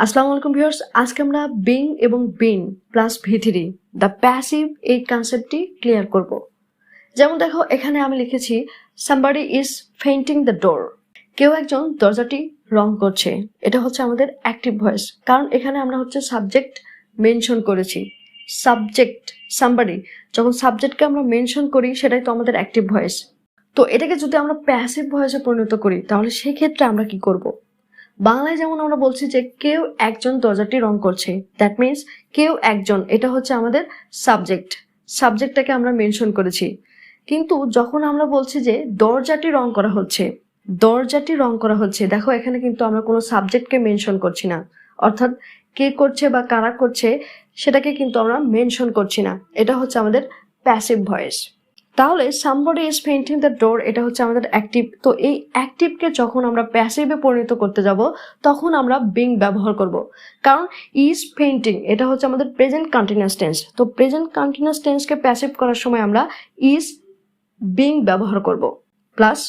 আসসালামু আলাইকুম ভিউয়ার্স, আজকে আমরা বিং এবং বিন প্লাস ভি3 দ্য প্যাসিভ এই কনসেপ্টটি ক্লিয়ার করব। যেমন দেখো, এখানে আমি লিখেছি somebody is painting the door. কেউ একজন দরজাটি রং করছে। এটা হচ্ছে আমাদের অ্যাক্টিভ ভয়েস, কারণ এখানে আমরা হচ্ছে সাবজেক্ট মেনশন করেছি। সাবজেক্ট সামবডি, যখন সাবজেক্টকে আমরা মেনশন করি সেটাই তো আমাদের অ্যাক্টিভ ভয়েস। তো এটাকে যদি আমরা প্যাসিভ ভয়েসে পরিণত করি তাহলে সেই ক্ষেত্রে আমরা কি করব? বাংলায় যেমন আমরা বলছি যে কেউ একজন দরজাটি রং করছে, দ্যাট মিনস কেউ একজন, এটা হচ্ছে আমাদের সাবজেক্টটাকে আমরা মেনশন করেছি। কিন্তু যখন আমরা বলছি যে দরজাটি রং করা হচ্ছে, দেখো এখানে কিন্তু আমরা কোনো সাবজেক্টকে মেনশন করছি না, অর্থাৎ কে করছে বা কারা করছে সেটাকে কিন্তু আমরা মেনশন করছি না। এটা হচ্ছে আমাদের প্যাসিভ ভয়েস। তাহলে somebody is painting the door, এটা হচ্ছে আমাদের অ্যাক্টিভ। তো এই অ্যাক্টিভকে যখন আমরা প্যাসিভে পরিণত করতে যাব তখন আমরা বিং ব্যবহার করব, কারণ ইজ পেইন্টিং এটা হচ্ছে আমাদের প্রেজেন্ট কন্টিনিউয়াস টেন্স। তো প্রেজেন্ট কন্টিনিউয়াস টেন্সকে প্যাসিভ করার সময় আমরা ইজ বিং ব্যবহার করব প্লাস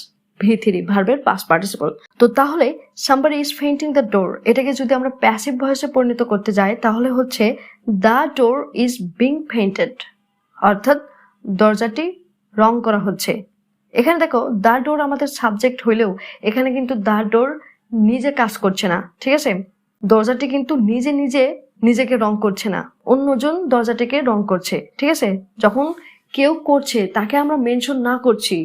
ভি3 ভার্বের পাস্ট পার্টিসিপল। তো তাহলে somebody is painting the door এটাকে যদি আমরা প্যাসিভ ভয়েসে পরিণত করতে যাই তাহলে হচ্ছে the door is being painted, অর্থাৎ দরজাটি রং করা হচ্ছে। এখানে দেখো দ্য ডোর আমাদের সাবজেক্ট হইলেও এখানে কিন্তু দ্য ডোর নিজে কাজ করছে না, ঠিক আছে? দরজাটি কিন্তু নিজেকে রং করছে না, অন্যজন দরজাটিকে রং করছে, ঠিক আছে? যখন কেউ করছে তাকে আমরা মেনশন না করছি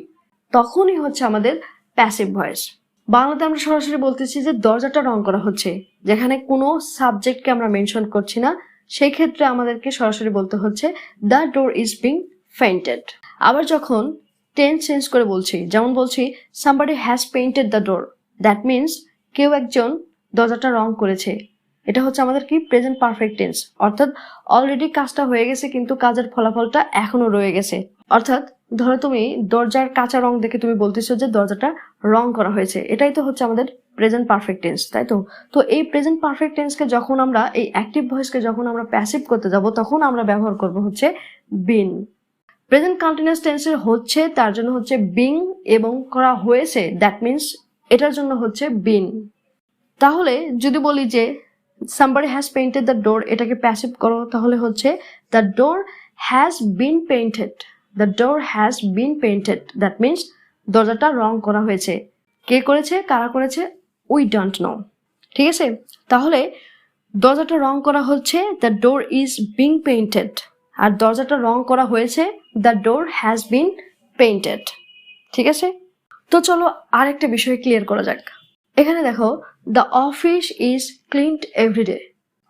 তখনই হচ্ছে আমাদের প্যাসিভ ভয়েস। বাংলাতে আমরা সরাসরি বলতেছি যে দরজাটা রং করা হচ্ছে, যেখানে কোনো সাবজেক্টকে আমরা মেনশন করছি না, সেই ক্ষেত্রে আমাদেরকে সরাসরি বলতে হচ্ছে the door is being painted. আবার যখন টেন্স চেঞ্জ করে বলছি, যেমন বলছি somebody has painted the door, that means কেউ একজন দরজাটা রং করেছে। এটা হচ্ছে আমাদের কি প্রেজেন্ট পারফেক্ট টেন্স, অর্থাৎ অলরেডি কাজটা হয়ে গেছে কিন্তু কাজের ফলাফলটা এখনো রয়ে গেছে। অর্থাৎ ধরো তুমি দরজার কাঁচা রং দেখে তুমি বলতেছো যে দরজাটা রং করা হয়েছে, এটাই তো হচ্ছে আমাদের প্রেজেন্ট পারফেক্ট টেন্স, তাই তো? তো এই প্রেজেন্ট পারফেক্ট টেন্সকে যখন আমরা এই অ্যাক্টিভ ভয়েসকে যখন আমরা প্যাসিভ করতে যাব তখন আমরা ব্যবহার করব হচ্ছে বিন। প্রেজেন্ট কন্টিনিউয়াস টেন্সের হচ্ছে তার জন্য হচ্ছে বিং, এবং করা হয়েছে দ্যাট মিনস এটার জন্য হচ্ছে বিন। তাহলে যদি বলি যে somebody has painted the door, এটাকে প্যাসিভ করো, তাহলে হচ্ছে the door has been painted, the door has been painted, that means দরজাটা রং করা হয়েছে। কে করেছে, কারা করেছে, উই ডোন্ট নো, ঠিক আছে? তাহলে দরজাটা রং করা হচ্ছে, the door is being painted, আর দরজাটা রং করা হয়েছে, the door has been painted, ঠিক আছে? তো চলো আরেকটা বিষয় ক্লিয়ার করা যাক। এখানে দেখো the office is cleaned everyday,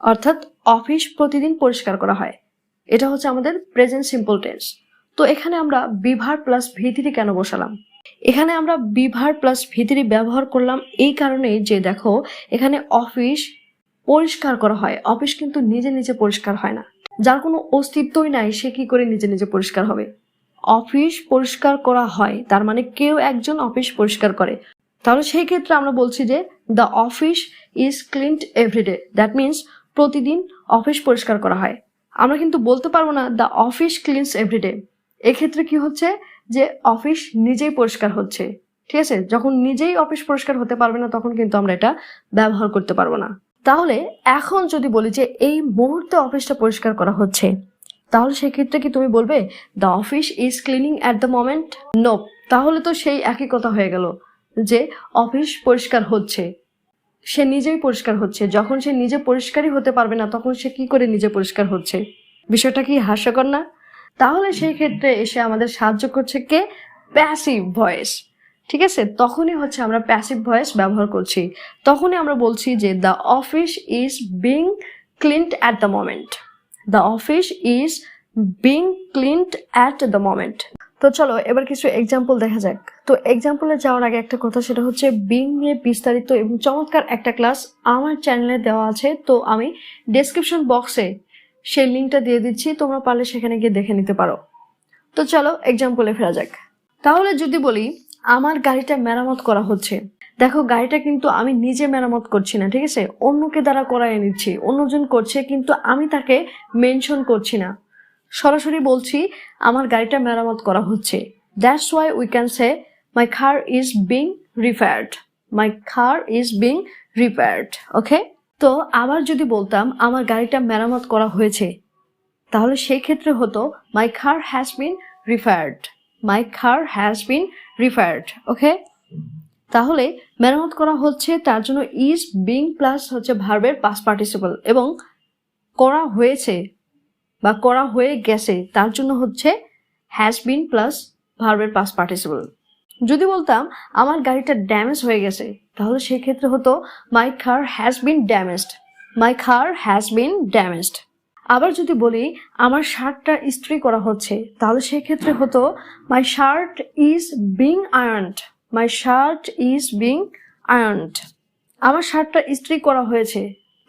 অর্থাৎ অফিস প্রতিদিন পরিষ্কার করা হয়। এটা হচ্ছে আমাদের প্রেজেন্ট সিম্পল টেন্স। তো এখানে আমরা বি ভার্ব প্লাস ভি3 কেন বসালাম? এখানে আমরা বি ভার্ব প্লাস ভি3 ব্যবহার করলাম এই কারণে যে দেখো এখানে অফিস পরিষ্কার করা হয়, অফিস কিন্তু নিজে নিজে পরিষ্কার হয় না, যার কোনো অস্তিত্বই নাই সে কি করে নিজে নিজে পরিষ্কার হবে? অফিস পরিষ্কার করা হয়, তার মানে কেউ একজন অফিস পরিষ্কার করে। তাহলে সেই ক্ষেত্রে আমরা বলছি যে the office is cleaned everyday, that means প্রতিদিন অফিস পরিষ্কার করা হয়। আমরা কিন্তু বলতে পারবো না দ্য অফিস ক্লিনস এভরিডে। এক্ষেত্রে কি হচ্ছে যে অফিস নিজেই পরিষ্কার হচ্ছে, ঠিক আছে? যখন নিজেই অফিস পরিষ্কার হতে পারবে না তখন কিন্তু আমরা এটা ব্যবহার করতে পারবো না। তাহলে এখন যদি বলি যে এই মুহূর্তে অফিসটা পরিষ্কার করা হচ্ছে, তাহলে সেক্ষেত্রে কি তুমি বলবে the office is cleaning at the moment? No, তাহলে তো সেই একই কথা হয়ে গেল যে অফিস পরিষ্কার হচ্ছে, সে নিজেই পরিষ্কার হচ্ছে। যখন সে নিজে পরিষ্কারই হতে পারবে না তখন সে কি করে নিজে পরিষ্কার হচ্ছে? বিষয়টা কি হাস্যকর না? তাহলে সেই ক্ষেত্রে এসে আমাদের সাহায্য করছে কে? প্যাসিভ ভয়েস, ঠিক আছে? তখনই হচ্ছে আমরা প্যাসিভ ভয়েস ব্যবহার করছি, তখনই আমরা বলছি যে the office is being cleaned at the moment, the office is being cleaned at the moment. তো চলো এবার কিছু এক্সাম্পল দেখা যাক। তো এক্সাম্পলে যাওয়ার আগে একটা কথা, সেটা হচ্ছে বিং নিয়ে বিস্তারিত এবং চমৎকার একটা ক্লাস আমার চ্যানেলে দেওয়া আছে, তো আমি ডেসক্রিপশন বক্সে সেই লিঙ্কটা দিয়ে দিচ্ছি, তোমরা পারলে সেখানে গিয়ে দেখে নিতে পারো। তো চলো এক্সাম্পলে ফেরা যাক। তাহলে যদি বলি আমার গাড়িটা মেরামত করা হচ্ছে, দেখো গাড়িটা কিন্তু আমি নিজে মেরামত করছি না, ঠিক আছে? অন্যকে দ্বারা করাই নিচ্ছি, অন্যজন করছে কিন্তু আমি তাকে মেনশন করছি না, সরাসরি বলছি আমার গাড়িটা মেরামত করা হচ্ছে। That's why we can say my car is being repaired, my car is being repaired, okay? তো আবার যদি বলতাম আমার গাড়িটা মেরামত করা হয়েছে, তাহলে সেই ক্ষেত্রে হতো my car has been repaired. My car has been repaired. Okay, তাহলে মেরামত করা হচ্ছে, তার জন্য ইজ বিং প্লাস হচ্ছে ভার্বের পাস্ট পার্টিসিপল, এবং করা হয়েছে বা করা হয়ে গেছে তার জন্য হচ্ছে হ্যাজ বিন প্লাস ভার্বের পাস্ট পার্টিসিপল। যদি বলতাম আমার গাড়িটা ড্যামেজ হয়ে গেছে, তাহলে সেই ক্ষেত্রে হতো my car has been damaged. My car has been damaged. আবার যদি বলি আমার শার্টটা ইস্ত্রি করা হচ্ছে, তাহলে সেই ক্ষেত্রে হতো my shirt is being ironed. My shirt is being ironed. আমার শার্টটা ইস্ত্রি করা হয়েছে,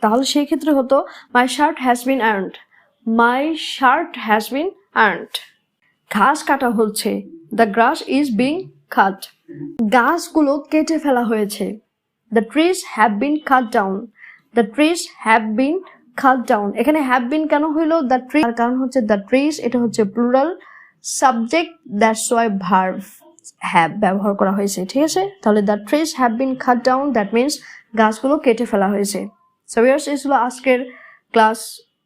তাহলে সেই ক্ষেত্রে হতো my shirt has been ironed. My shirt has been ironed. ঘাস কাটা হচ্ছে, the grass is being cut. গাছগুলো কেটে ফেলা হয়েছে, the trees have been cut down. The trees have been cut down. এখানে হ্যাভ বিন কেন হইলো? দ্য ট্রি, তার কারণ হচ্ছে দ্য ট্রিজ এটা হচ্ছে plural subject, that's why verb have ব্যবহার করা হয়েছে। ঠিক আছে, তাহলে the trees have been cut down, that means গাছগুলো কেটে ফেলা হয়েছে। সো ভিউয়ার্স, এই ছিল আজকের ক্লাস